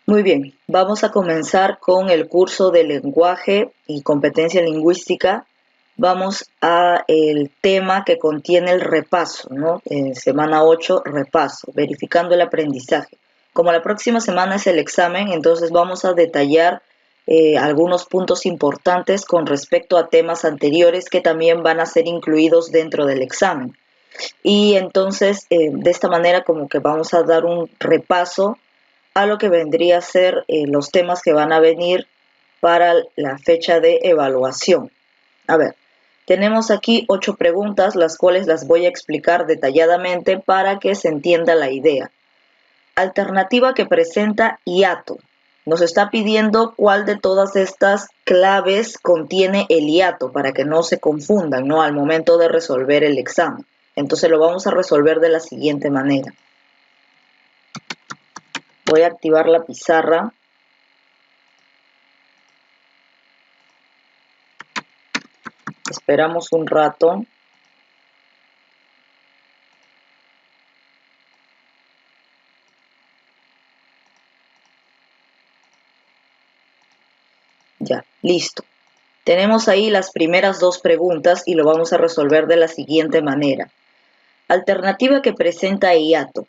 Muy bien, vamos a comenzar con el curso de lenguaje y competencia lingüística. Vamos a el tema que contiene el repaso, ¿no? En semana 8, repaso, verificando el aprendizaje. Como la próxima semana es el examen, entonces vamos a detallar algunos puntos importantes con respecto a temas anteriores que también van a ser incluidos dentro del examen. Y entonces, de esta manera, como que vamos a dar un repaso a lo que vendría a ser los temas que van a venir para la fecha de evaluación. A ver, tenemos aquí 8 preguntas, las cuales las voy a explicar detalladamente para que se entienda la idea. Alternativa que presenta hiato. Nos está pidiendo cuál de todas estas claves contiene el hiato para que no se confundan, ¿no? Al momento de resolver el examen. Entonces lo vamos a resolver de la siguiente manera. Voy a activar la pizarra. Esperamos un rato. Ya, listo. Tenemos ahí las primeras 2 preguntas y lo vamos a resolver de la siguiente manera. Alternativa que presenta hiato.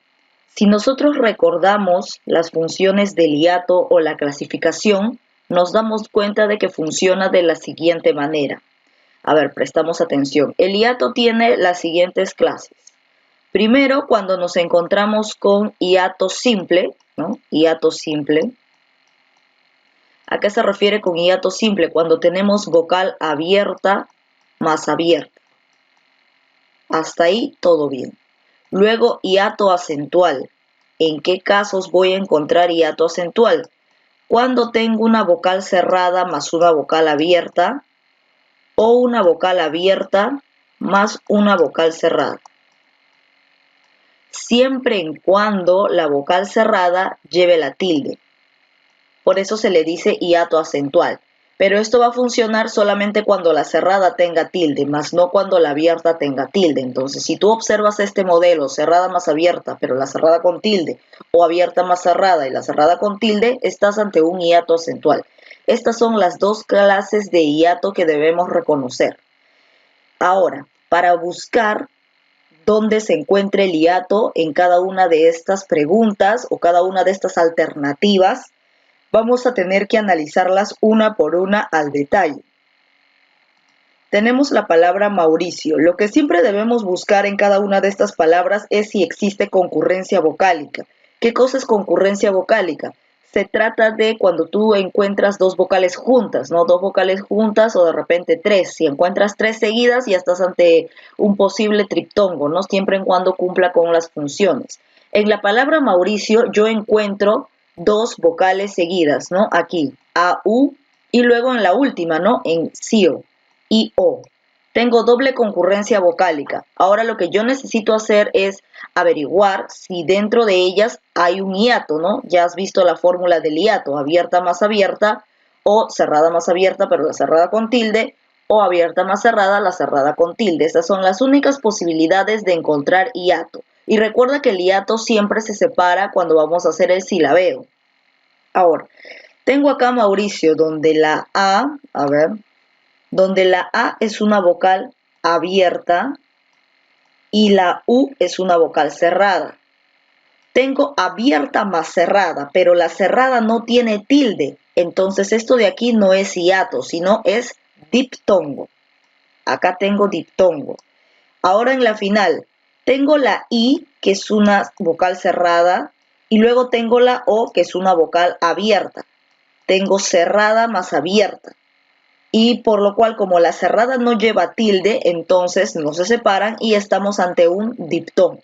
Si nosotros recordamos las funciones del hiato o la clasificación, nos damos cuenta de que funciona de la siguiente manera. A ver, prestamos atención. El hiato tiene las siguientes clases. Primero, cuando nos encontramos con hiato simple, ¿no? Hiato simple. ¿A qué se refiere con hiato simple? Cuando tenemos vocal abierta más abierta. Hasta ahí todo bien. Luego, hiato acentual. ¿En qué casos voy a encontrar hiato acentual? Cuando tengo una vocal cerrada más una vocal abierta o una vocal abierta más una vocal cerrada. Siempre en cuando la vocal cerrada lleve la tilde. Por eso se le dice hiato acentual. Pero esto va a funcionar solamente cuando la cerrada tenga tilde, más no cuando la abierta tenga tilde. Entonces, si tú observas este modelo, cerrada más abierta, pero la cerrada con tilde, o abierta más cerrada y la cerrada con tilde, estás ante un hiato acentual. Estas son las 2 clases de hiato que debemos reconocer. Ahora, para buscar dónde se encuentra el hiato en cada una de estas preguntas o cada una de estas alternativas, vamos a tener que analizarlas una por una al detalle. Tenemos la palabra Mauricio. Lo que siempre debemos buscar en cada una de estas palabras es si existe concurrencia vocálica. ¿Qué cosa es concurrencia vocálica? Se trata de cuando tú encuentras 2 vocales juntas, ¿no? 2 vocales juntas o de repente 3. Si encuentras 3 seguidas, ya estás ante un posible triptongo, ¿no? Siempre y cuando cumpla con las funciones. En la palabra Mauricio yo encuentro 2 vocales seguidas, ¿no? Aquí, A, U, y luego en la última, ¿no? En CIO y O. Tengo doble concurrencia vocálica. Ahora lo que yo necesito hacer es averiguar si dentro de ellas hay un hiato, ¿no? Ya has visto la fórmula del hiato, abierta más abierta o cerrada más abierta, pero la cerrada con tilde, o abierta más cerrada, la cerrada con tilde. Esas son las únicas posibilidades de encontrar hiato. Y recuerda que el hiato siempre se separa cuando vamos a hacer el silabeo. Ahora, tengo acá Mauricio, donde la donde la A es una vocal abierta y la U es una vocal cerrada. Tengo abierta más cerrada, pero la cerrada no tiene tilde. Entonces esto de aquí no es hiato, sino es diptongo. Acá tengo diptongo. Ahora en la final, tengo la I, que es una vocal cerrada, y luego tengo la O, que es una vocal abierta. Tengo cerrada más abierta. Y por lo cual, como la cerrada no lleva tilde, entonces no se separan y estamos ante un diptongo.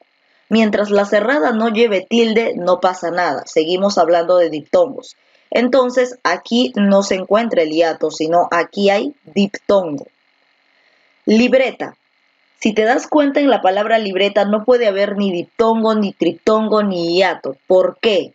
Mientras la cerrada no lleve tilde, no pasa nada. Seguimos hablando de diptongos. Entonces, aquí no se encuentra el hiato, sino aquí hay diptongo. Libreta. Si te das cuenta, en la palabra libreta no puede haber ni diptongo, ni triptongo, ni hiato. ¿Por qué?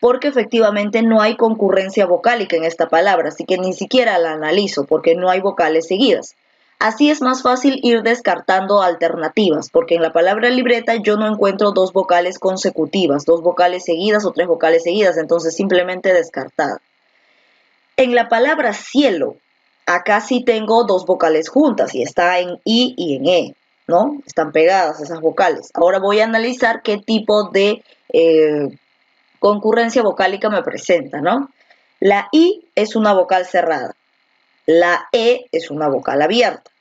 Porque efectivamente no hay concurrencia vocálica en esta palabra, así que ni siquiera la analizo porque no hay vocales seguidas. Así es más fácil ir descartando alternativas, porque en la palabra libreta yo no encuentro dos vocales consecutivas, dos vocales seguidas o tres vocales seguidas, entonces simplemente descartada. En la palabra cielo, acá sí tengo dos vocales juntas y está en I y en E, ¿no? Están pegadas esas vocales. Ahora voy a analizar qué tipo de concurrencia vocálica me presenta, ¿no? La I es una vocal cerrada, la E es una vocal abierta.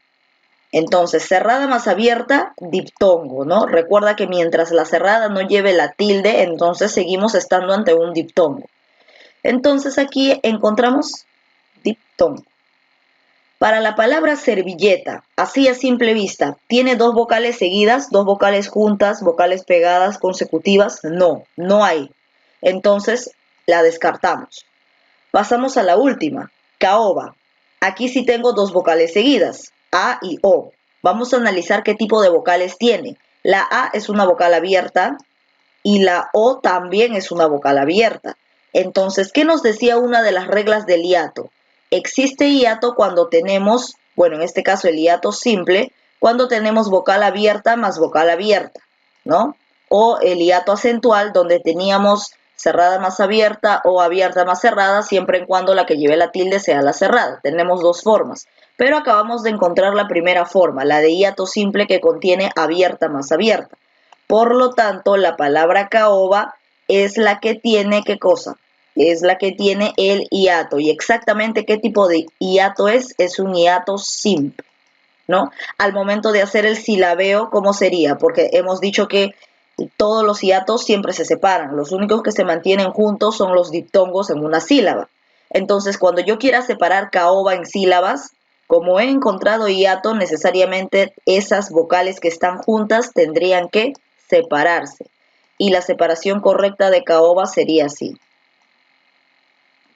Entonces, cerrada más abierta, diptongo, ¿no? Recuerda que mientras la cerrada no lleve la tilde, entonces seguimos estando ante un diptongo. Entonces aquí encontramos diptongo. Para la palabra servilleta, así a simple vista, ¿tiene dos vocales seguidas, dos vocales juntas, vocales pegadas, consecutivas? No, no hay. Entonces la descartamos. Pasamos a la última, caoba. Aquí sí tengo dos vocales seguidas, A y O. Vamos a analizar qué tipo de vocales tiene. La A es una vocal abierta y la O también es una vocal abierta. Entonces, ¿qué nos decía una de las reglas del hiato? Existe hiato cuando tenemos, bueno, en este caso el hiato simple, cuando tenemos vocal abierta más vocal abierta, ¿no? O el hiato acentual donde teníamos cerrada más abierta o abierta más cerrada, siempre y cuando la que lleve la tilde sea la cerrada. Tenemos dos formas, pero acabamos de encontrar la primera forma, la de hiato simple que contiene abierta más abierta. Por lo tanto, la palabra caoba es la que tiene, ¿qué cosa? Es la que tiene el hiato. ¿Y exactamente qué tipo de hiato es? Es un hiato simple, ¿no? Al momento de hacer el silabeo, ¿cómo sería? Porque hemos dicho que todos los hiatos siempre se separan. Los únicos que se mantienen juntos son los diptongos en una sílaba. Entonces, cuando yo quiera separar caoba en sílabas, como he encontrado hiato, necesariamente esas vocales que están juntas tendrían que separarse. Y la separación correcta de caoba sería así.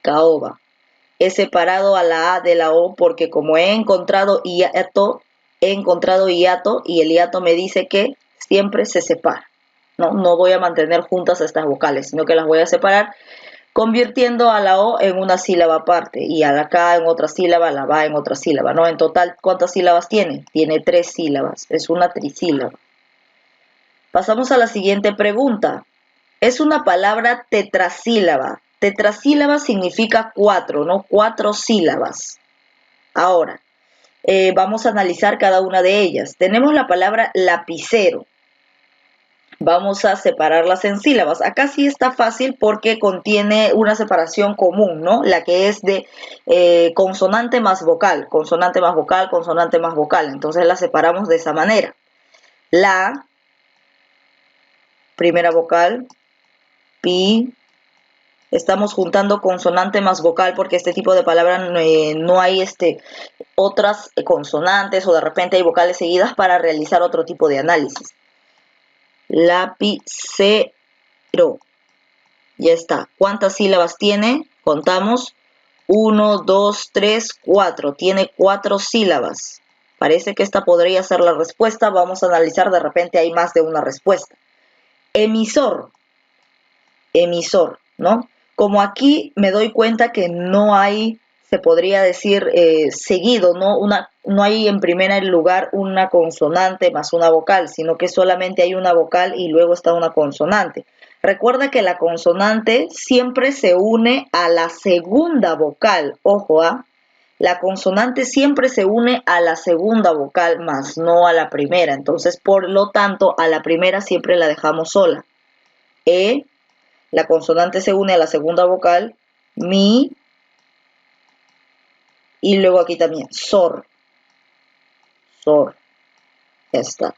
Caoba. He separado a la A de la O porque como he encontrado hiato y el hiato me dice que siempre se separa. No voy a mantener juntas estas vocales, sino que las voy a separar convirtiendo a la O en una sílaba aparte y a la K en otra sílaba, a la BA en otra sílaba, ¿no? En total, ¿cuántas sílabas tiene? Tiene 3 sílabas, es una trisílaba. Pasamos a la siguiente pregunta. Es una palabra tetrasílaba. Tetrasílaba significa 4, ¿no? 4 sílabas. Ahora, vamos a analizar cada una de ellas. Tenemos la palabra lapicero. Vamos a separarlas en sílabas. Acá sí está fácil porque contiene una separación común, ¿no? La que es de consonante más vocal, consonante más vocal, consonante más vocal. Entonces la separamos de esa manera. La, primera vocal, pi. Estamos juntando consonante más vocal porque este tipo de palabras no hay otras consonantes o de repente hay vocales seguidas para realizar otro tipo de análisis. Lapicero. Ya está. ¿Cuántas sílabas tiene? Contamos. 1, 2, 3, 4. Tiene 4 sílabas. Parece que esta podría ser la respuesta. Vamos a analizar. De repente hay más de una respuesta. Emisor. Emisor, ¿no? Como aquí me doy cuenta que no hay, se podría decir, seguido, ¿no? No hay en primer lugar una consonante más una vocal, sino que solamente hay una vocal y luego está una consonante. Recuerda que la consonante siempre se une a la segunda vocal, ojo, la consonante siempre se une a la segunda vocal, más no a la primera. Entonces, por lo tanto, a la primera siempre la dejamos sola. La consonante se une a la segunda vocal, mi, y luego aquí también, sor. Sor. Ya está.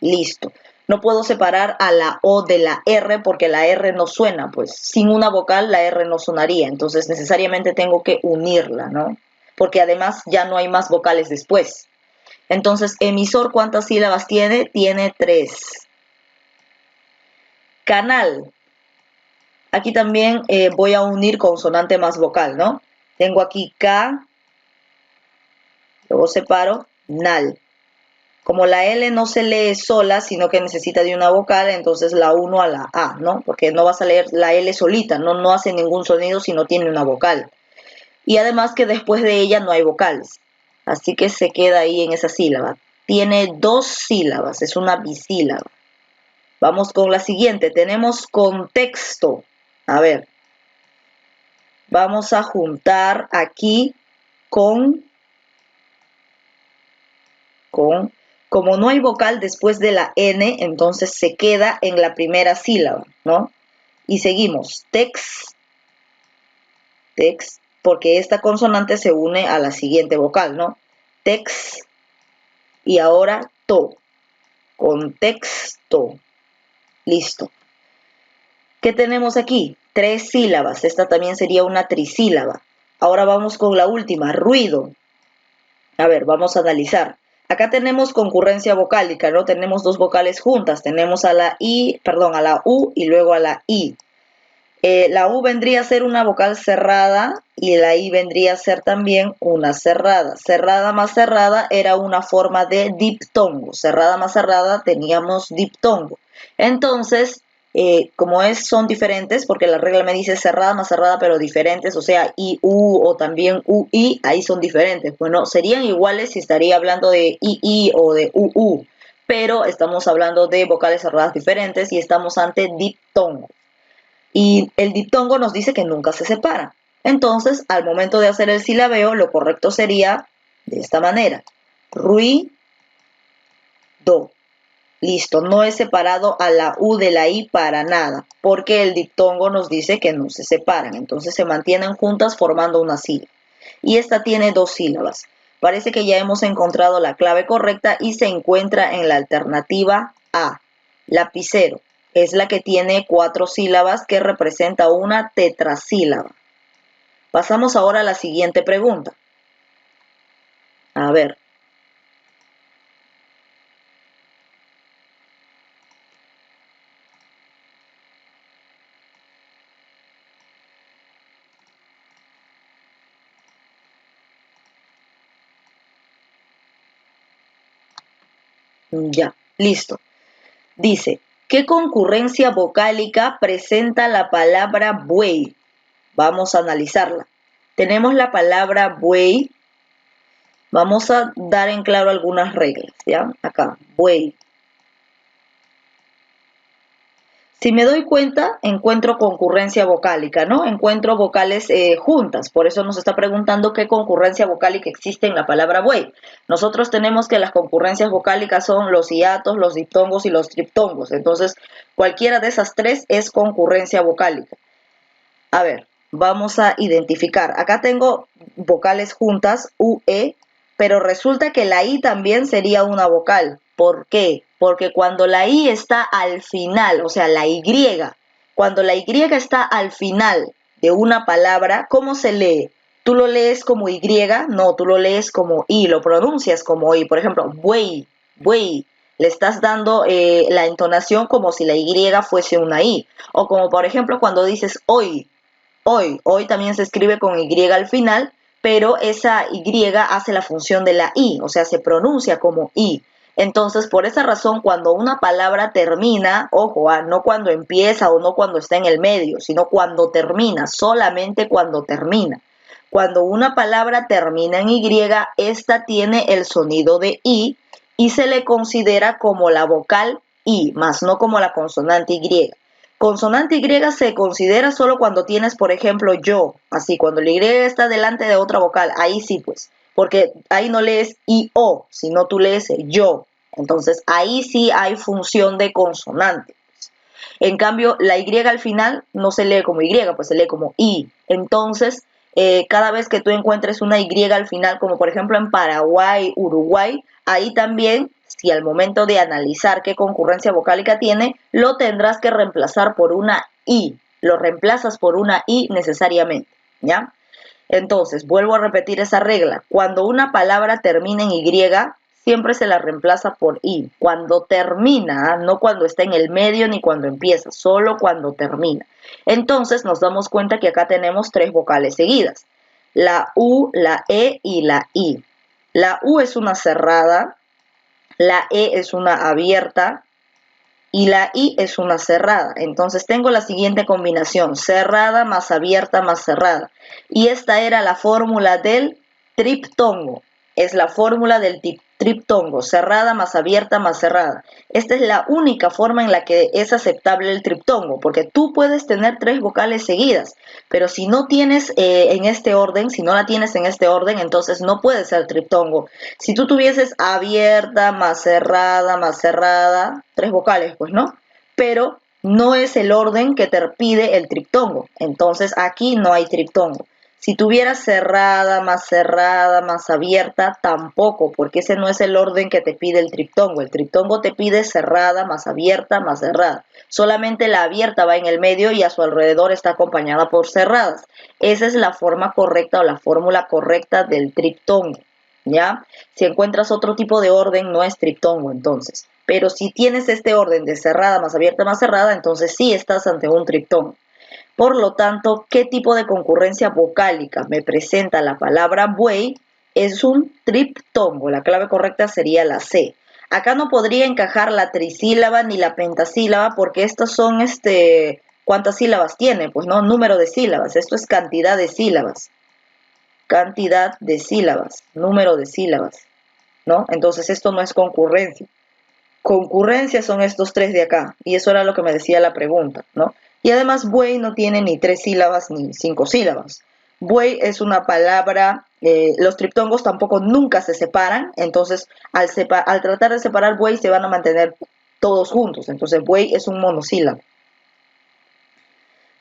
Listo. No puedo separar a la O de la R porque la R no suena, pues sin una vocal la R no sonaría, entonces necesariamente tengo que unirla, ¿no? Porque además ya no hay más vocales después. Entonces, emisor, ¿cuántas sílabas tiene? Tiene 3. Canal. Aquí también voy a unir consonante más vocal, ¿no? Tengo aquí K, luego separo, nal. Como la L no se lee sola, sino que necesita de una vocal, entonces la uno a la A, ¿no? Porque no vas a leer la L solita, no hace ningún sonido si no tiene una vocal. Y además que después de ella no hay vocales. Así que se queda ahí en esa sílaba. Tiene dos sílabas, es una bisílaba. Vamos con la siguiente, tenemos contexto. A ver, vamos a juntar aquí con, como no hay vocal después de la N, entonces se queda en la primera sílaba, ¿no? Y seguimos, text, porque esta consonante se une a la siguiente vocal, ¿no? Text, y ahora to, contexto, listo. ¿Qué tenemos aquí? 3 sílabas, esta también sería una trisílaba. Ahora vamos con la última, ruido. A ver, vamos a analizar. Acá tenemos concurrencia vocálica, ¿no? Tenemos dos vocales juntas, tenemos a la U y luego a la I. La U vendría a ser una vocal cerrada y la I vendría a ser también una cerrada. Cerrada más cerrada era una forma de diptongo. Cerrada más cerrada teníamos diptongo. Entonces, son diferentes, porque la regla me dice cerrada más cerrada, pero diferentes, o sea, I-U o también U-I, ahí son diferentes. Bueno, serían iguales si estaría hablando de I-I o de U-U, pero estamos hablando de vocales cerradas diferentes y estamos ante diptongo. Y el diptongo nos dice que nunca se separan. Entonces, al momento de hacer el silabeo, lo correcto sería de esta manera. Ruido. Listo, no he separado a la U de la I para nada, porque el diptongo nos dice que no se separan. Entonces se mantienen juntas formando una sílaba. Y esta tiene dos sílabas. Parece que ya hemos encontrado la clave correcta y se encuentra en la alternativa A. Lapicero. Es la que tiene 4 sílabas que representa una tetrasílaba. Pasamos ahora a la siguiente pregunta. A ver. Ya, listo. Dice, ¿qué concurrencia vocálica presenta la palabra buey? Vamos a analizarla. Tenemos la palabra buey. Vamos a dar en claro algunas reglas, ¿ya? Acá, buey. Si me doy cuenta, encuentro concurrencia vocálica, ¿no? Encuentro vocales juntas. Por eso nos está preguntando qué concurrencia vocálica existe en la palabra buey. Nosotros tenemos que las concurrencias vocálicas son los hiatos, los diptongos y los triptongos. Entonces, cualquiera de esas tres es concurrencia vocálica. A ver, vamos a identificar. Acá tengo vocales juntas, U, E, pero resulta que la I también sería una vocal. ¿Por qué? Porque cuando la I está al final, o sea, la Y, cuando la Y está al final de una palabra, ¿cómo se lee? ¿Tú lo lees como Y? No, tú lo lees como I, lo pronuncias como I. Por ejemplo, buey, buey. Le estás dando la entonación como si la Y fuese una I. O como por ejemplo cuando dices hoy, hoy también se escribe con Y al final, pero esa Y hace la función de la I, o sea, se pronuncia como I. Entonces, por esa razón, cuando una palabra termina, ojo, no cuando empieza o no cuando está en el medio, sino cuando termina, solamente cuando termina. Cuando una palabra termina en Y, esta tiene el sonido de I y se le considera como la vocal I, más no como la consonante Y. Consonante Y se considera solo cuando tienes, por ejemplo, yo, así, cuando la Y está delante de otra vocal, ahí sí, pues, porque ahí no lees I-O, sino tú lees yo. Entonces, ahí sí hay función de consonante. En cambio, la Y al final no se lee como Y, pues se lee como I. Entonces, cada vez que tú encuentres una Y al final, como por ejemplo en Paraguay, Uruguay, ahí también, si al momento de analizar qué concurrencia vocálica tiene, lo tendrás que reemplazar por una I. Lo reemplazas por una I necesariamente, ¿ya? Entonces, vuelvo a repetir esa regla. Cuando una palabra termina en Y, siempre se la reemplaza por I. Cuando termina, no cuando está en el medio ni cuando empieza, solo cuando termina. Entonces nos damos cuenta que acá tenemos 3 vocales seguidas. La U, la E y la I. La U es una cerrada, la E es una abierta y la I es una cerrada. Entonces tengo la siguiente combinación, cerrada más abierta más cerrada. Y esta era la fórmula del triptongo. Es la fórmula del triptongo, cerrada más abierta más cerrada. Esta es la única forma en la que es aceptable el triptongo, porque tú puedes tener 3 vocales seguidas, pero si no tienes en este orden, si no la tienes en este orden, entonces no puede ser triptongo. Si tú tuvieses abierta más cerrada, 3 vocales, pues no, pero no es el orden que te pide el triptongo, entonces aquí no hay triptongo. Si tuviera cerrada más abierta, tampoco, porque ese no es el orden que te pide el triptongo. El triptongo te pide cerrada más abierta más cerrada. Solamente la abierta va en el medio y a su alrededor está acompañada por cerradas. Esa es la forma correcta o la fórmula correcta del triptongo, ¿ya? Si encuentras otro tipo de orden, no es triptongo entonces. Pero si tienes este orden de cerrada más cerrada, entonces sí estás ante un triptongo. Por lo tanto, ¿qué tipo de concurrencia vocálica me presenta la palabra buey? Es un triptongo. La clave correcta sería la C. Acá no podría encajar la trisílaba ni la pentasílaba porque estas son, ¿cuántas sílabas tiene? Pues no, número de sílabas. Esto es cantidad de sílabas. Cantidad de sílabas, número de sílabas, ¿no? Entonces esto no es concurrencia. Concurrencia son estos 3 de acá, y eso era lo que me decía la pregunta, ¿no? Y además buey no tiene ni 3 sílabas ni 5 sílabas. Buey es una palabra, los triptongos tampoco nunca se separan, entonces al tratar de separar buey se van a mantener todos juntos, entonces buey es un monosílabo.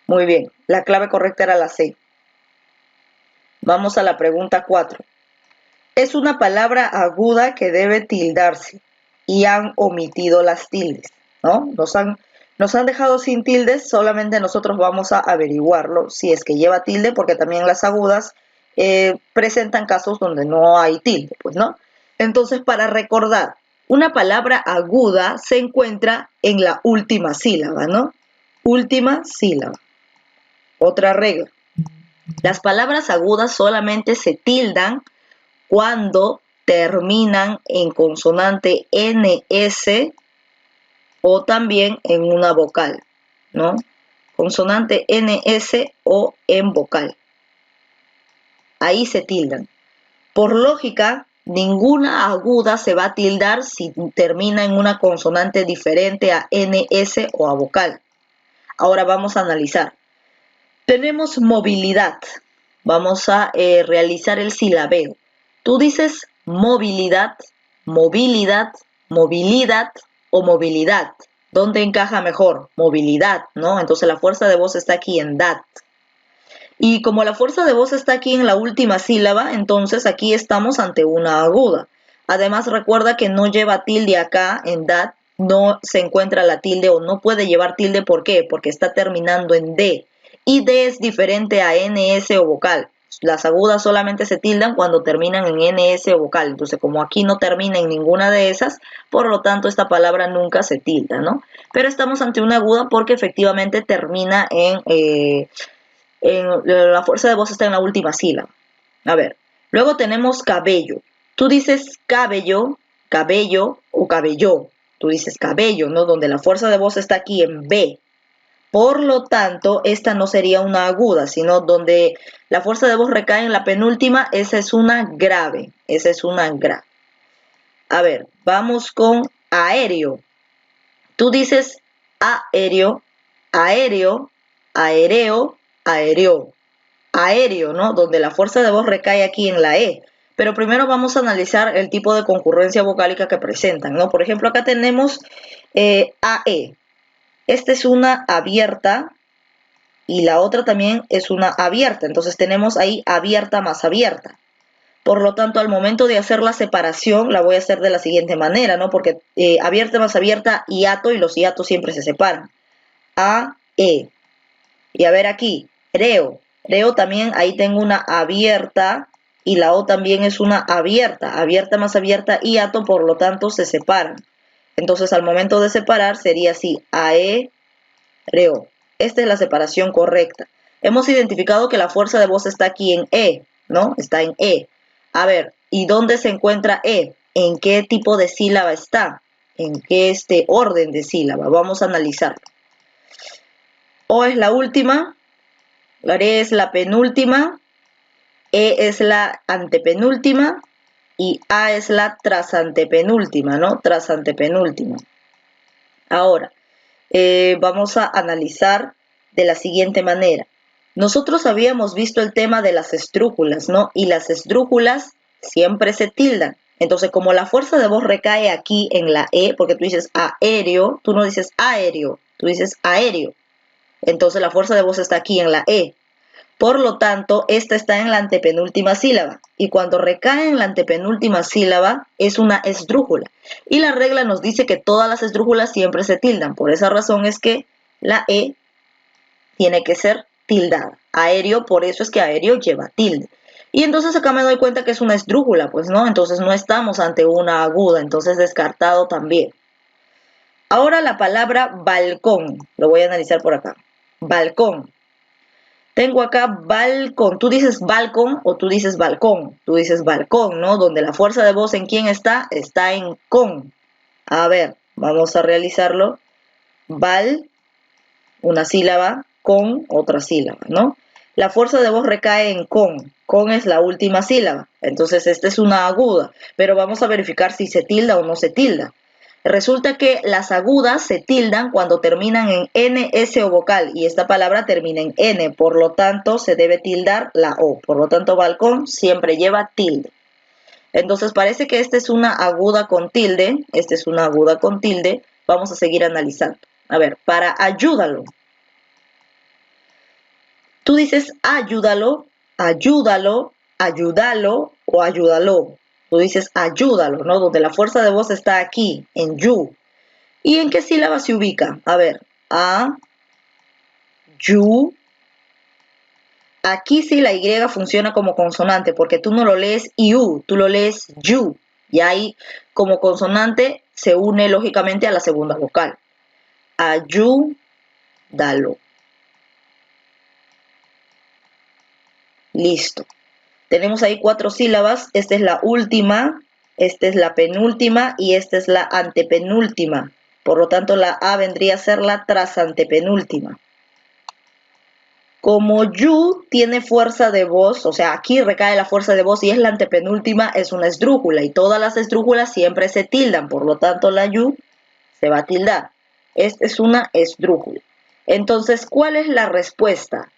Muy bien, la clave correcta era la C. Vamos a la pregunta 4. Es una palabra aguda que debe tildarse y han omitido las tildes, ¿no? Nos han dejado sin tildes, solamente nosotros vamos a averiguarlo si es que lleva tilde, porque también las agudas presentan casos donde no hay tilde, pues, ¿no? Entonces, para recordar, una palabra aguda se encuentra en la última sílaba, ¿no? Última sílaba. Otra regla. Las palabras agudas solamente se tildan cuando terminan en consonante NS o también en una vocal, ¿no? Consonante NS o en vocal. Ahí se tildan. Por lógica, ninguna aguda se va a tildar si termina en una consonante diferente a NS o a vocal. Ahora vamos a analizar. Tenemos movilidad. Vamos a realizar el silabeo. Tú dices movilidad, movilidad, movilidad o movilidad. ¿Dónde encaja mejor? Movilidad, ¿no? Entonces la fuerza de voz está aquí en dat. Y como la fuerza de voz está aquí en la última sílaba, entonces aquí estamos ante una aguda. Además recuerda que no lleva tilde acá en dat, no se encuentra la tilde o no puede llevar tilde. ¿Por qué? Porque está terminando en D. Y D es diferente a NS o vocal. Las agudas solamente se tildan cuando terminan en NS o vocal. Entonces, como aquí no termina en ninguna de esas, por lo tanto, esta palabra nunca se tilda, ¿no? Pero estamos ante una aguda porque efectivamente termina la fuerza de voz está en la última sílaba. A ver, luego tenemos cabello. Tú dices cabello, cabello o cabello. Tú dices cabello, ¿no? Donde la fuerza de voz está aquí en B. Por lo tanto, esta no sería una aguda, sino donde la fuerza de voz recae en la penúltima, esa es una grave. Esa es una grave. A ver, vamos con aéreo. Tú dices aéreo, aéreo, aéreo, aéreo. Aéreo, ¿no? Donde la fuerza de voz recae aquí en la E. Pero primero vamos a analizar el tipo de concurrencia vocálica que presentan, ¿no? Por ejemplo, acá tenemos AE. Esta es una abierta y la otra también es una abierta. Entonces tenemos ahí abierta más abierta. Por lo tanto, al momento de hacer la separación, la voy a hacer de la siguiente manera, ¿no? Porque abierta más abierta, hiato, y los hiatos siempre se separan. A, E. Y a ver aquí, reo. Reo también, ahí tengo una abierta y la O también es una abierta. Abierta más abierta, hiato, por lo tanto se separan. Entonces, al momento de separar, sería así, AE, reo. Esta es la separación correcta. Hemos identificado que la fuerza de voz está aquí en E, ¿no? Está en E. A ver, ¿y dónde se encuentra E? ¿En qué tipo de sílaba está? ¿En qué orden de sílaba? Vamos a analizar. O es la última, la R es la penúltima, E es la antepenúltima y A es la trasantepenúltima, ¿no? Trasantepenúltima. Ahora, vamos a analizar de la siguiente manera. Nosotros habíamos visto el tema de las esdrújulas, ¿no? Y las esdrújulas siempre se tildan. Entonces, como la fuerza de voz recae aquí en la E, porque tú dices aéreo, tú no dices aéreo, tú dices aéreo. Entonces, la fuerza de voz está aquí en la E. Por lo tanto, esta está en la antepenúltima sílaba. Y cuando recae en la antepenúltima sílaba, es una esdrújula. Y la regla nos dice que todas las esdrújulas siempre se tildan. Por esa razón es que la E tiene que ser tildada. Aéreo, por eso es que aéreo lleva tilde. Y entonces acá me doy cuenta que es una esdrújula, pues no, entonces no estamos ante una aguda, entonces descartado también. Ahora la palabra balcón, lo voy a analizar por acá. Balcón. Tengo acá balcón. ¿Tú dices balcón o tú dices balcón? Tú dices balcón, ¿no? Donde la fuerza de voz en quién está, está en con. A ver, vamos a realizarlo. Bal, una sílaba, con otra sílaba, ¿no? La fuerza de voz recae en con. Con es la última sílaba. Entonces, esta es una aguda. Pero vamos a verificar si se tilda o no se tilda. Resulta que las agudas se tildan cuando terminan en N, S o vocal y esta palabra termina en N, por lo tanto se debe tildar la O. Por lo tanto, balcón siempre lleva tilde. Entonces parece que esta es una aguda con tilde, esta es una aguda con tilde. Vamos a seguir analizando. A ver, para ayúdalo. Tú dices ayúdalo, ayúdalo, ayúdalo o ayúdalo. Tú dices ayúdalo, ¿no? Donde la fuerza de voz está aquí, en you. ¿Y en qué sílaba se ubica? A ver, a, you. Aquí sí la Y funciona como consonante, porque tú no lo lees iu, tú lo lees you. Y ahí, como consonante, se une lógicamente a la segunda vocal. Ayúdalo. Listo. Tenemos ahí 4 sílabas. Esta es la última, esta es la penúltima y esta es la antepenúltima. Por lo tanto, la A vendría a ser la trasantepenúltima. Como you tiene fuerza de voz, o sea, aquí recae la fuerza de voz y es la antepenúltima, es una esdrújula y todas las esdrújulas siempre se tildan, por lo tanto la you se va a tildar. Esta es una esdrújula. Entonces, ¿cuál es la respuesta?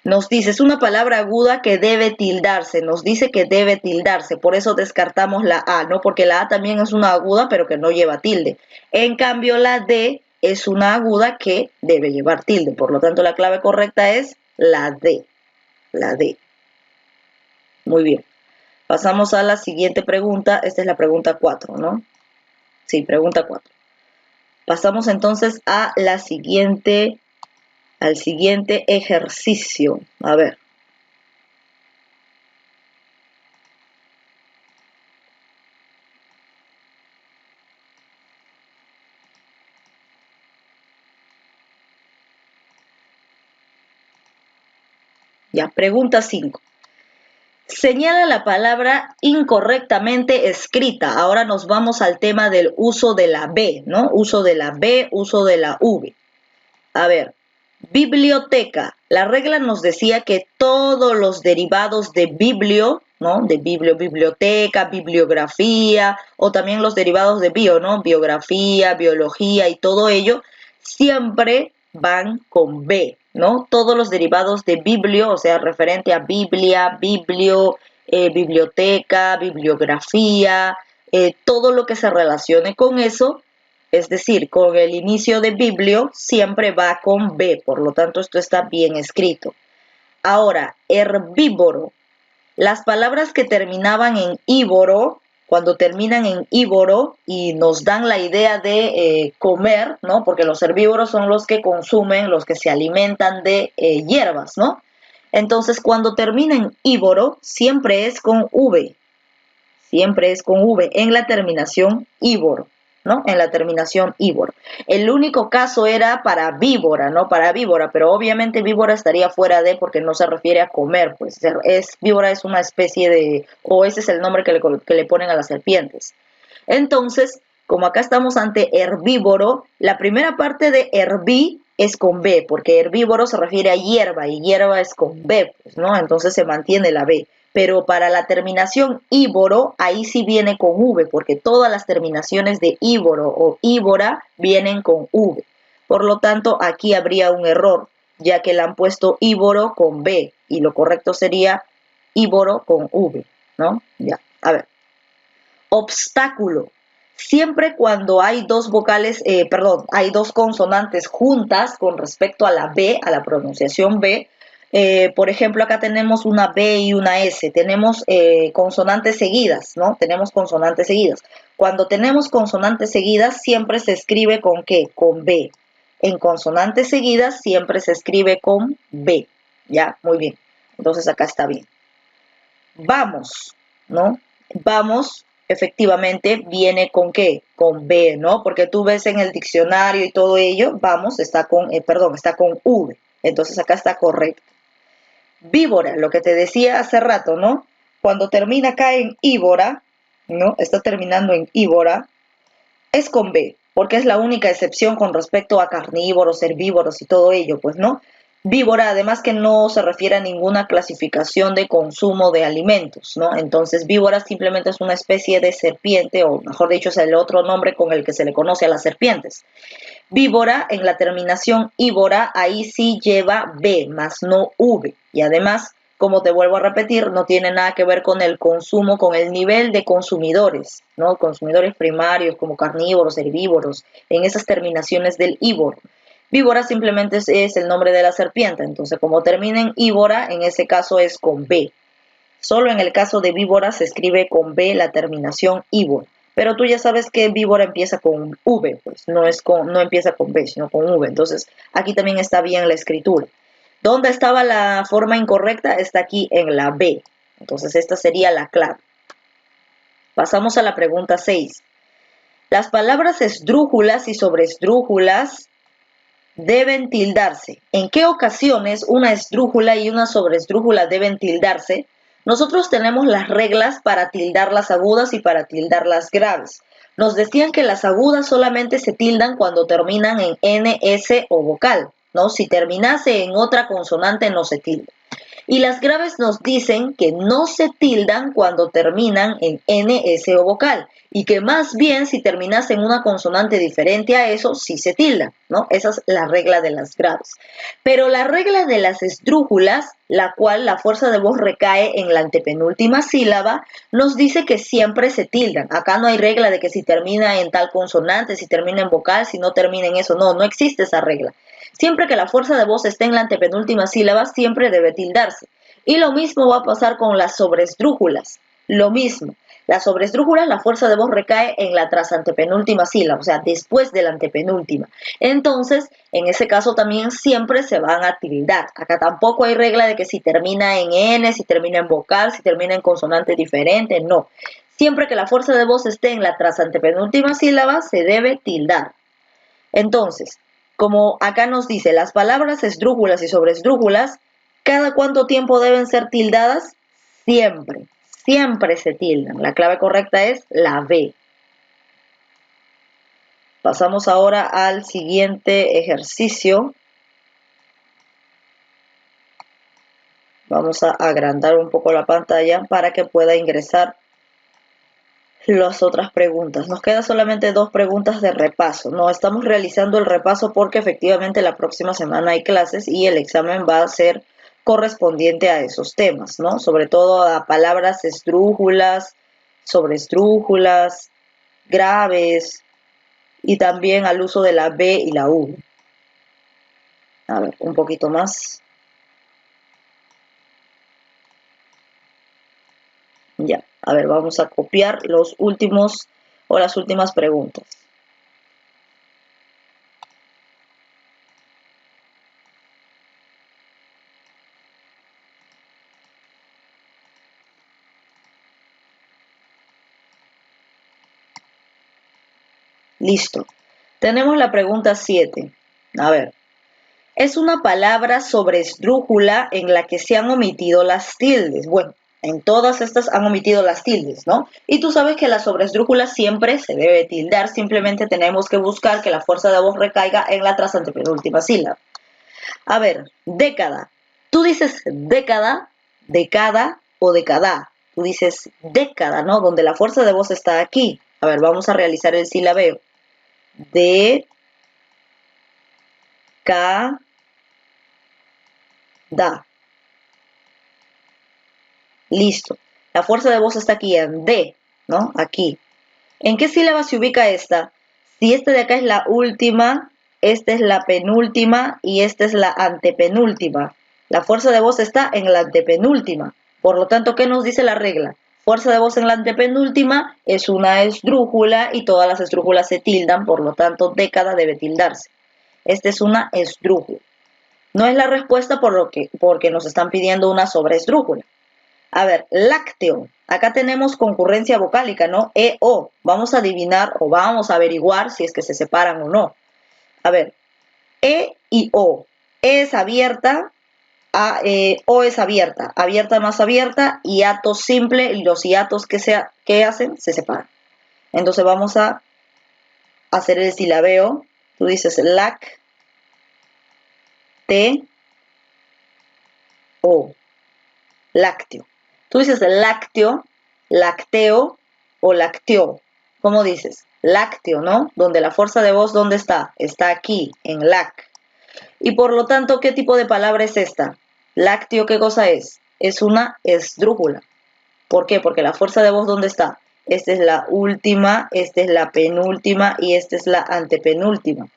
Nos dice, es una palabra aguda que debe tildarse, nos dice que debe tildarse, por eso descartamos la A, ¿no? Porque la A también es una aguda, pero que no lleva tilde. En cambio, la D es una aguda que debe llevar tilde, por lo tanto, la clave correcta es la D, la D. Muy bien. Pasamos a la siguiente pregunta, esta es la pregunta 4, ¿no? Sí, pregunta 4. Pasamos entonces a la siguiente, al siguiente ejercicio. A ver. Ya, pregunta 5. Señala la palabra incorrectamente escrita. Ahora nos vamos al tema del uso de la B, ¿no? Uso de la B, uso de la V. A ver, biblioteca. La regla nos decía que todos los derivados de biblio, ¿no? De biblioteca, bibliografía, o también los derivados de bio, ¿no? Biografía, biología y todo ello, siempre van con B, ¿no? Todos los derivados de biblio, o sea, referente a Biblia, biblio, biblioteca, bibliografía, todo lo que se relacione con eso, es decir, con el inicio de biblio siempre va con B, por lo tanto esto está bien escrito. Ahora, herbívoro. Las palabras que terminaban en ívoro, cuando terminan en ívoro y nos dan la idea de comer, ¿no? Porque los herbívoros son los que consumen, los que se alimentan de hierbas, ¿no? Entonces, cuando termina en ívoro, siempre es con V. Siempre es con V en la terminación ívoro, ¿no? En la terminación ívoro. El único caso era para víbora, ¿no? Para víbora, pero obviamente víbora estaría fuera de porque no se refiere a comer, pues víbora es una especie de, o ese es el nombre que le ponen a las serpientes. Entonces, como acá estamos ante herbívoro, la primera parte de herbí es con B, porque herbívoro se refiere a hierba y hierba es con B, pues, ¿no? Entonces se mantiene la B. pero para la terminación íboro, ahí sí viene con V, porque todas las terminaciones de íboro o íbora vienen con V. Por lo tanto, aquí habría un error, ya que le han puesto íboro con B, y lo correcto sería íboro con V, ¿no? Ya, a ver. Obstáculo. Siempre cuando hay dos vocales, hay dos consonantes juntas con respecto a la B, a la pronunciación B, por ejemplo, acá tenemos una B y una S, tenemos consonantes seguidas, ¿no? Tenemos consonantes seguidas. Cuando tenemos consonantes seguidas, siempre se escribe ¿con qué? Con B. En consonantes seguidas, siempre se escribe con B, ¿ya? Muy bien. Entonces, acá está bien. Vamos, ¿no? Vamos, efectivamente, viene ¿con qué? Con B, ¿no? Porque tú ves en el diccionario y todo ello, vamos, está con V. Entonces, acá está correcto. Víbora, lo que te decía hace rato, ¿no? Cuando termina acá en íbora, ¿no? Está terminando en íbora, es con B, porque es la única excepción con respecto a carnívoros, herbívoros y todo ello, pues, ¿no? Víbora, además que no se refiere a ninguna clasificación de consumo de alimentos, ¿no? Entonces, víbora simplemente es una especie de serpiente, o mejor dicho, es el otro nombre con el que se le conoce a las serpientes. Víbora, en la terminación íbora, ahí sí lleva B, más no V. Y además, como te vuelvo a repetir, no tiene nada que ver con el consumo, con el nivel de consumidores, ¿no? Consumidores primarios como carnívoros, herbívoros, en esas terminaciones del íboro. Víbora simplemente es el nombre de la serpiente, entonces como termina en íbora, en ese caso es con B. Solo en el caso de víbora se escribe con B la terminación íbora. Pero tú ya sabes que víbora empieza con V, pues no empieza con B, sino con V. Entonces, aquí también está bien la escritura. ¿Dónde estaba la forma incorrecta? Está aquí en la B. Entonces, esta sería la clave. Pasamos a la pregunta 6. Las palabras esdrújulas y sobresdrújulas deben tildarse. ¿En qué ocasiones una esdrújula y una sobresdrújula deben tildarse? Nosotros tenemos las reglas para tildar las agudas y para tildar las graves. Nos decían que las agudas solamente se tildan cuando terminan en N, S o vocal, ¿no? Si terminase en otra consonante no se tilda. Y las graves nos dicen que no se tildan cuando terminan en N, S o vocal, y que más bien si terminas en una consonante diferente a eso, sí se tildan, ¿no? Esa es la regla de las graves. Pero la regla de las esdrújulas, la cual la fuerza de voz recae en la antepenúltima sílaba, nos dice que siempre se tildan. Acá no hay regla de que si termina en tal consonante, si termina en vocal, si no termina en eso, no existe esa regla. Siempre que la fuerza de voz esté en la antepenúltima sílaba, siempre debe tildarse. Y lo mismo va a pasar con las sobresdrújulas. Lo mismo. Las sobresdrújulas, la fuerza de voz recae en la trasantepenúltima sílaba, o sea, después de la antepenúltima. Entonces, en ese caso también siempre se van a tildar. Acá tampoco hay regla de que si termina en N, si termina en vocal, si termina en consonante diferente, no. Siempre que la fuerza de voz esté en la trasantepenúltima sílaba, se debe tildar. Entonces, como acá nos dice, las palabras esdrújulas y sobresdrújulas, ¿cada cuánto tiempo deben ser tildadas? Siempre, siempre se tildan. La clave correcta es la B. Pasamos ahora al siguiente ejercicio. Vamos a agrandar un poco la pantalla para que pueda ingresar las otras preguntas. Nos quedan solamente 2 preguntas de repaso. No estamos realizando el repaso porque efectivamente la próxima semana hay clases y el examen va a ser correspondiente a esos temas, ¿no? Sobre todo a palabras esdrújulas, sobresdrújulas, graves y también al uso de la B y la U. A ver, un poquito más. Ya, a ver, vamos a copiar los últimos o las últimas preguntas. Listo. Tenemos la pregunta 7. A ver. Es una palabra sobresdrújula en la que se han omitido las tildes. Bueno, en todas estas han omitido las tildes, ¿no? Y tú sabes que la sobresdrújula siempre se debe tildar, simplemente tenemos que buscar que la fuerza de voz recaiga en la trasantepenúltima sílaba. A ver, década. Tú dices década, decada, o década. Tú dices década, ¿no? Donde la fuerza de voz está aquí. A ver, vamos a realizar el silabeo. De, ca, da. Listo. La fuerza de voz está aquí en D, ¿no? Aquí. ¿En qué sílaba se ubica esta? Si esta de acá es la última, esta es la penúltima y esta es la antepenúltima. La fuerza de voz está en la antepenúltima. Por lo tanto, ¿qué nos dice la regla? Fuerza de voz en la antepenúltima es una esdrújula y todas las esdrújulas se tildan, por lo tanto, década debe tildarse. Esta es una esdrújula. No es la respuesta porque nos están pidiendo una sobreesdrújula. A ver, lácteo. Acá tenemos concurrencia vocálica, ¿no? E-O. Vamos a adivinar o vamos a averiguar si es que se separan o no. A ver, E y O. E es abierta, O es abierta. Abierta más abierta, hiato simple, y los hiatos que hacen se separan. Entonces vamos a hacer el silabeo. Tú dices lac, te, o. Lácteo. Tú dices lácteo, lacteo o lacteó. ¿Cómo dices? Lácteo, ¿no? Donde la fuerza de voz, ¿dónde está? Está aquí, en lac. Y por lo tanto, ¿qué tipo de palabra es esta? Lácteo, ¿qué cosa es? Es una esdrújula. ¿Por qué? Porque la fuerza de voz, ¿dónde está? Esta es la última, esta es la penúltima y esta es la antepenúltima.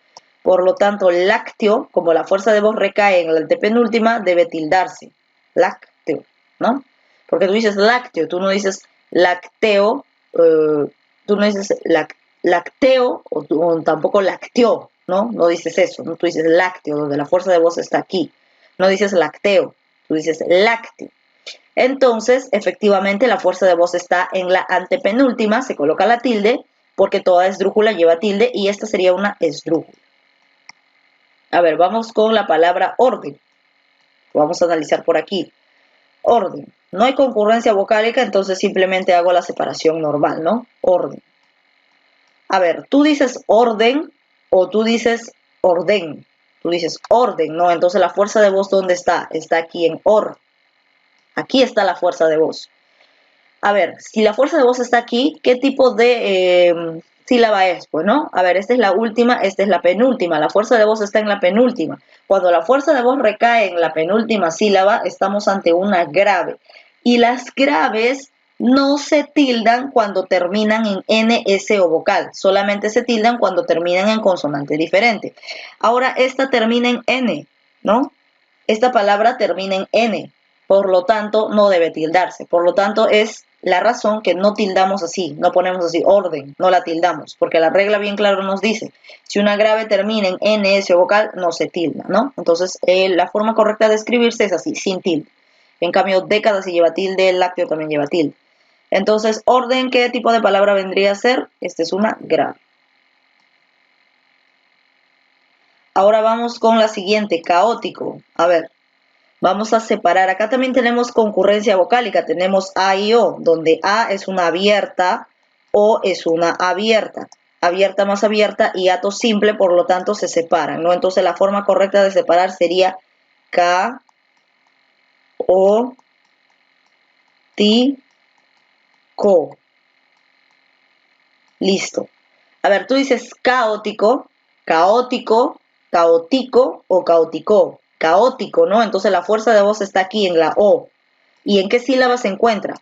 Por lo tanto, lácteo, como la fuerza de voz recae en la antepenúltima, debe tildarse. Lácteo, ¿no? Porque tú dices lácteo, tú no dices lacteo, tú no dices lacteo o tampoco lacteó, ¿no? No dices eso, ¿no? Tú dices lácteo, donde la fuerza de voz está aquí. No dices lacteo, tú dices lácteo. Entonces, efectivamente, la fuerza de voz está en la antepenúltima, se coloca la tilde, porque toda esdrújula lleva tilde y esta sería una esdrújula. A ver, vamos con la palabra orden. Vamos a analizar por aquí. Orden. No hay concurrencia vocálica, entonces simplemente hago la separación normal, ¿no? Orden. A ver, tú dices orden o tú dices orden. Tú dices orden, ¿no? Entonces la fuerza de voz, ¿dónde está? Está aquí en or. Aquí está la fuerza de voz. A ver, si la fuerza de voz está aquí, ¿qué tipo de sílaba es? Pues, ¿no? A ver, esta es la última, esta es la penúltima. La fuerza de voz está en la penúltima. Cuando la fuerza de voz recae en la penúltima sílaba, estamos ante una grave. Y las graves no se tildan cuando terminan en N, S o vocal. Solamente se tildan cuando terminan en consonante diferente. Ahora, esta termina en N, ¿no? Esta palabra termina en N. Por lo tanto, no debe tildarse. Por lo tanto, es la razón que no tildamos así, no ponemos así orden, no la tildamos, porque la regla bien claro nos dice, si una grave termina en N, S o vocal, no se tilda, ¿no? Entonces, la forma correcta de escribirse es así, sin tilde. En cambio, década si lleva tilde, lácteo también lleva tilde. Entonces, orden, ¿qué tipo de palabra vendría a ser? Esta es una grave. Ahora vamos con la siguiente, caótico. A ver. Vamos a separar, acá también tenemos concurrencia vocálica, tenemos A y O, donde A es una abierta, O es una abierta, abierta más abierta y ato simple, por lo tanto se separan, ¿no? Entonces la forma correcta de separar sería K, O, Ti, Co. Listo. A ver, tú dices caótico, caótico, caótico o caótico. Caótico, ¿no? Entonces la fuerza de voz está aquí en la O. ¿Y en qué sílaba se encuentra?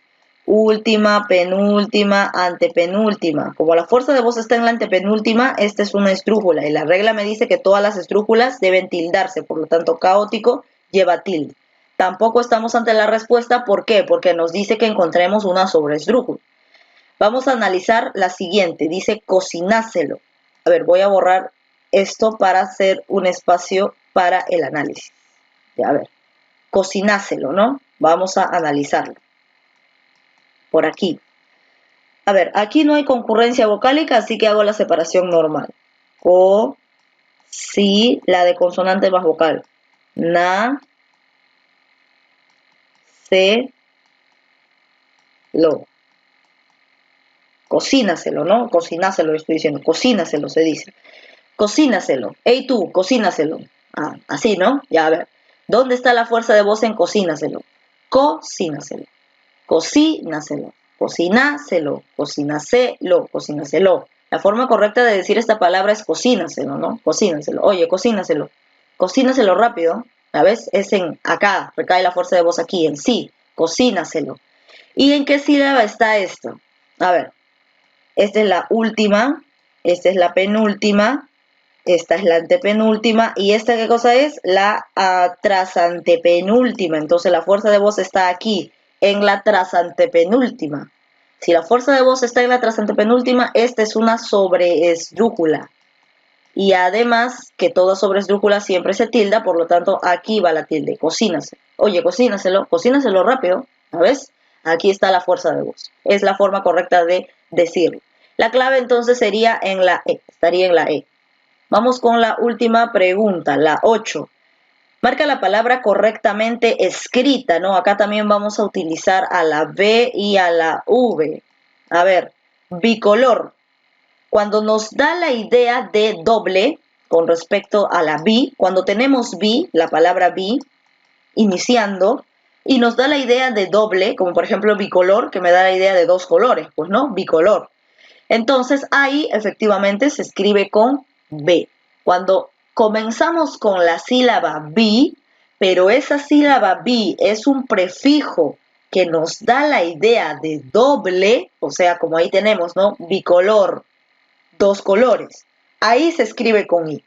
Última, penúltima, antepenúltima. Como la fuerza de voz está en la antepenúltima, esta es una esdrújula. Y la regla me dice que todas las esdrújulas deben tildarse. Por lo tanto, caótico lleva tilde. Tampoco estamos ante la respuesta. ¿Por qué? Porque nos dice que encontremos una sobreesdrújula. Vamos a analizar la siguiente. Dice cocináselo. A ver, voy a borrar esto para hacer un espacio para el análisis. Ya, a ver. Cocináselo, ¿no? Vamos a analizarlo. Por aquí. A ver, aquí no hay concurrencia vocálica, así que hago la separación normal. Co, si, la de consonante más vocal. Na, se, lo. Cocínaselo, ¿no? Cocínaselo, estoy diciendo. Cocínaselo, se dice. Cocínaselo. Ey tú, cocínaselo. Ah, así, ¿no? Ya, a ver. ¿Dónde está la fuerza de voz en cocínaselo? Cocínaselo. Cocínaselo, cocínaselo, cocínaselo, cocínaselo. La forma correcta de decir esta palabra es cocínaselo, ¿no? Cocínaselo. Oye, cocínaselo. Cocínaselo rápido. ¿Sabes? Es en acá, recae la fuerza de voz aquí, en sí. Cocínaselo. ¿Y en qué sílaba está esto? A ver, esta es la última, esta es la penúltima, esta es la antepenúltima y esta ¿qué cosa es? La trasantepenúltima. Entonces la fuerza de voz está aquí, en la trasantepenúltima. Si la fuerza de voz está en la trasantepenúltima, esta es una sobreesdrújula. Y además que toda sobreesdrújula siempre se tilda, por lo tanto aquí va la tilde, cocínaselo. Oye, cocínaselo, cocínaselo rápido, ¿sabes? Aquí está la fuerza de voz. Es la forma correcta de decirlo. La clave entonces sería en la E, estaría en la E. Vamos con la última pregunta, la 8. Marca la palabra correctamente escrita, ¿no? Acá también vamos a utilizar a la B y a la V. A ver, bicolor. Cuando nos da la idea de doble con respecto a la bi, cuando tenemos bi, la palabra bi, iniciando, y nos da la idea de doble, como por ejemplo bicolor, que me da la idea de dos colores, pues no, bicolor. Entonces ahí efectivamente se escribe con B. Cuando comenzamos con la sílaba bi, pero esa sílaba bi es un prefijo que nos da la idea de doble, o sea, como ahí tenemos, ¿no? Bicolor, dos colores. Ahí se escribe con I.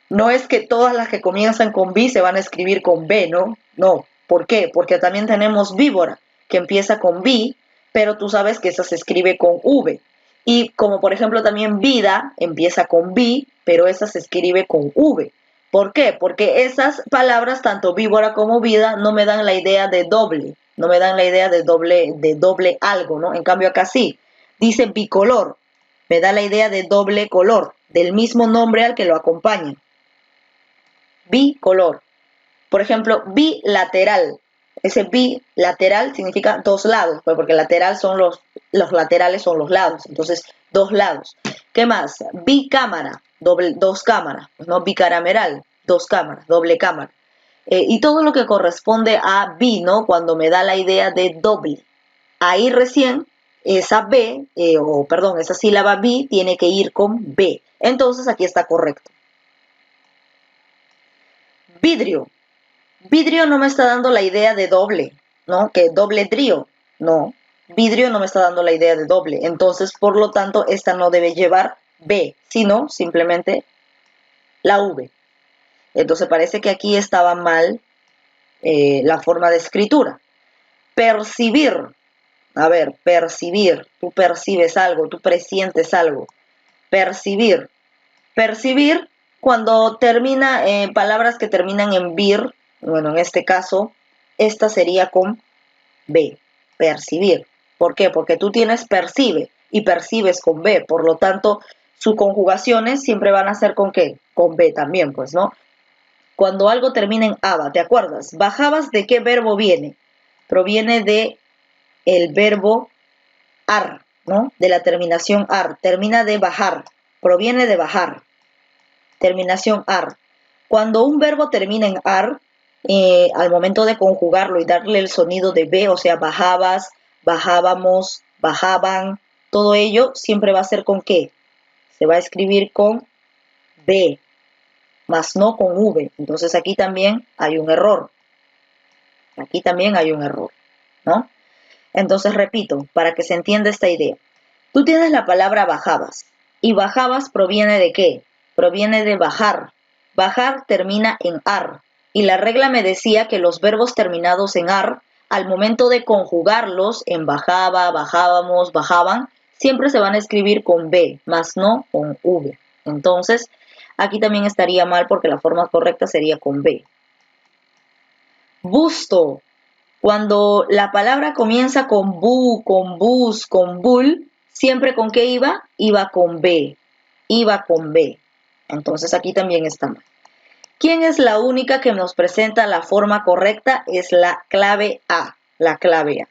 No es que todas las que comienzan con bi se van a escribir con B, ¿no? No. ¿Por qué? Porque también tenemos víbora, que empieza con bi, pero tú sabes que esa se escribe con V. Y como por ejemplo también vida empieza con bi, pero esa se escribe con V. ¿Por qué? Porque esas palabras, tanto víbora como vida, no me dan la idea de doble, no me dan la idea de doble algo, ¿no? En cambio acá sí, dice bicolor, me da la idea de doble color, del mismo nombre al que lo acompaña. Bicolor. Por ejemplo, bilateral. Ese bilateral significa dos lados, pues porque lateral son los laterales son los lados, entonces dos lados. ¿Qué más? Bicámara, dos cámaras, no bicameral, dos cámaras, doble cámara. Y todo lo que corresponde a bi, ¿no? Cuando me da la idea de doble. Ahí recién esa B, perdón, esa sílaba bi tiene que ir con B. Entonces aquí está correcto. Vidrio. Vidrio no me está dando la idea de doble, ¿no? Que doble trío. No, vidrio no me está dando la idea de doble. Entonces, por lo tanto, esta no debe llevar B, sino simplemente la V. Entonces, parece que aquí estaba mal la forma de escritura. Percibir. A ver, percibir. Tú percibes algo, tú presientes algo. Percibir. Percibir cuando termina en palabras que terminan en vir, bueno, en este caso, esta sería con B, percibir. ¿Por qué? Porque tú tienes percibe y percibes con B, por lo tanto, sus conjugaciones siempre van a ser con ¿qué? Con B también, pues, ¿no? Cuando algo termina en aba, ¿te acuerdas? Bajabas, ¿de qué verbo viene? Proviene de el verbo ar, ¿no? De la terminación ar, termina de bajar, proviene de bajar. Terminación ar. Cuando un verbo termina en ar, al momento de conjugarlo y darle el sonido de B, o sea, bajabas, bajábamos, bajaban, todo ello siempre va a ser con ¿qué? Se va a escribir con B, más no con V. Entonces aquí también hay un error. Aquí también hay un error, ¿no? Entonces repito, para que se entienda esta idea. Tú tienes la palabra bajabas. ¿Y bajabas proviene de qué? Proviene de bajar. Bajar termina en ar. Y la regla me decía que los verbos terminados en ar, al momento de conjugarlos en bajaba, bajábamos, bajaban, siempre se van a escribir con B, más no con V. Entonces, aquí también estaría mal porque la forma correcta sería con B. Busto. Cuando la palabra comienza con bu, con bus, con bull, ¿siempre con qué iba? Iba con B. Iba con B. Entonces aquí también está mal. ¿Quién es la única que nos presenta la forma correcta? Es la clave A. La clave A.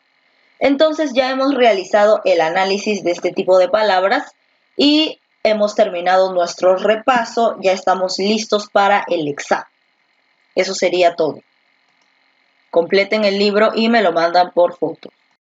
Entonces ya hemos realizado el análisis de este tipo de palabras y hemos terminado nuestro repaso. Ya estamos listos para el examen. Eso sería todo. Completen el libro y me lo mandan por foto.